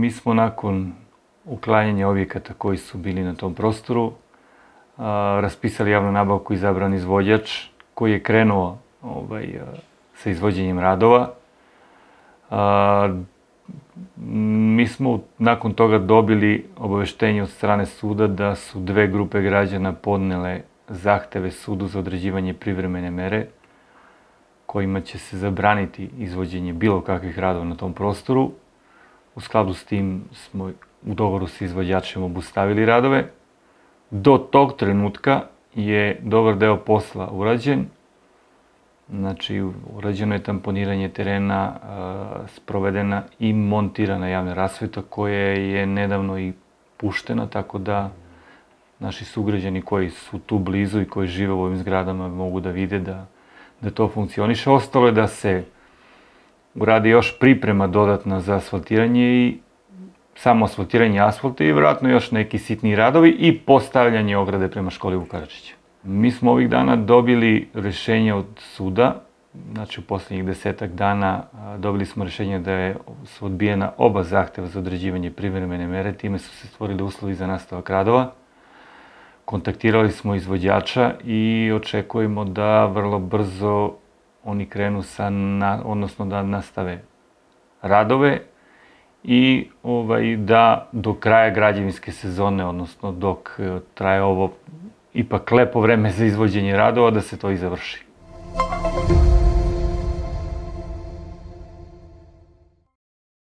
mi smo nakon uklanjanja objekata koji su bili na tom prostoru raspisali javnu nabavku, izabran izvođač koji je krenuo sa izvođenjem radova. Mi smo nakon toga dobili obaveštenje od strane suda da su dve grupe građana podnele zahteve sudu za određivanje privremene mere kojima će se zabraniti izvođenje bilo kakvih radova na tom prostoru. U skladu s tim smo u dogovoru sa izvođačem obustavili radove. Do tog trenutka je dobar deo posla urađen. Znači, urađeno je tamponiranje terena, sprovedena i montirana javna rasveta koja je nedavno i puštena, tako da naši sugrađani koji su tu blizu i koji žive u ovim zgradama mogu da vide da to funkcioniše. Ostalo je da se uradi još priprema dodatna za asfaltiranje i samo asfaltiranje asfalta i vjerojatno još neki sitni radovi i postavljanje ograde prema školi Vuk Karadžić. Mi smo ovih dana dobili rešenje od suda, znači u poslednjih 10-ak dana dobili smo rešenje da su odbijena oba zahteva za određivanje privremene mere, time su se stvorili uslovi za nastavak radova. Kontaktirali smo izvođača i očekujemo da vrlo brzo oni krenu odnosno da nastave radove i da do kraja građevinske sezone, odnosno dok traje ovo ipak lepo vreme za izvođenje radova, da se to i završi.